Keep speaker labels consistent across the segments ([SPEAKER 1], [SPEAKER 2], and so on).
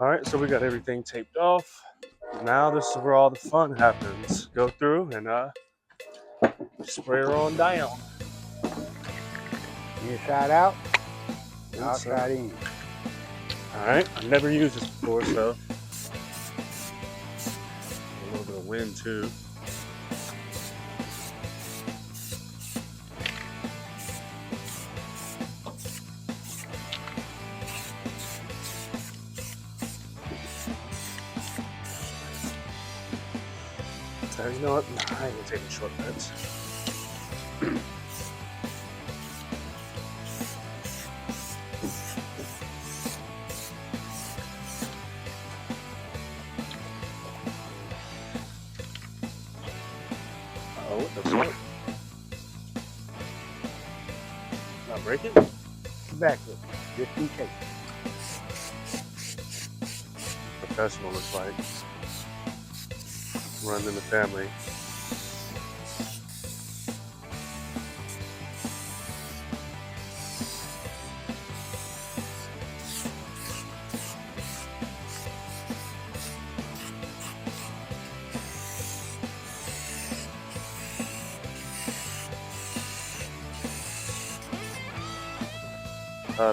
[SPEAKER 1] All right, so we got everything taped off. Now this is where all the fun happens. Go through and spray her on down.
[SPEAKER 2] Inside out,
[SPEAKER 1] Inside.
[SPEAKER 2] outside in.
[SPEAKER 1] All right, I've never used this before, so a little bit of wind too. So you know what? I ain't taking shortcuts. Oh, what the fuck? Not breaking?
[SPEAKER 2] Back up, just in case.
[SPEAKER 1] Professional looks like. Runs in the family.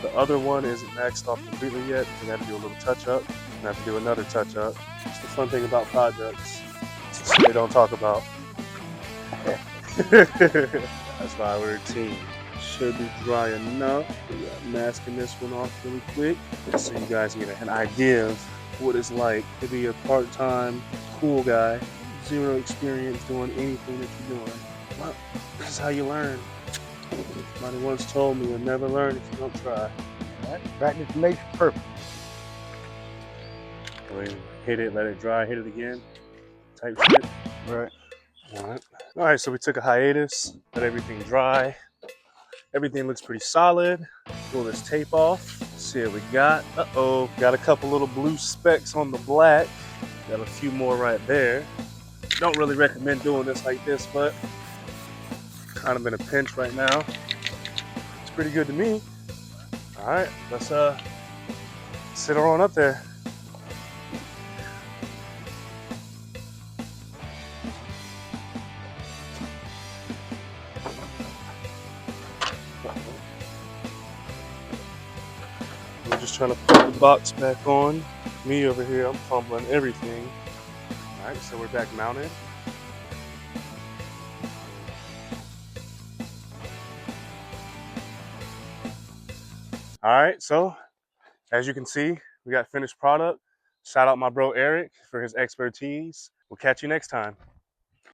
[SPEAKER 1] The other one isn't maxed off completely yet. We got to do a little touch up. We have to do another touch up. It's the fun thing about projects. It's the shit they don't talk about. That's why we're a team. Should be dry enough. We got masking this one off really quick, just so you guys get an idea of what it's like to be a part-time cool guy, zero experience doing anything that you're doing. Well, this is how you learn. Somebody once told me you'll never learn if you don't try.
[SPEAKER 2] Right? Practice makes perfect.
[SPEAKER 1] We hit it, let it dry, hit it again, type shit.
[SPEAKER 2] Right.
[SPEAKER 1] All right, so we took a hiatus, let everything dry. Everything looks pretty solid. Pull this tape off, see what we got. Uh-oh, got a couple little blue specks on the black. Got a few more right there. Don't really recommend doing this like this, but kind of in a pinch right now. It's pretty good to me. All right, let's sit her on up there. We're just trying to put the box back on. Me over here, I'm fumbling everything. All right, so we're back mounted. All right, so as you can see, we got finished product. Shout out my bro Erik for his expertise. We'll catch you next time.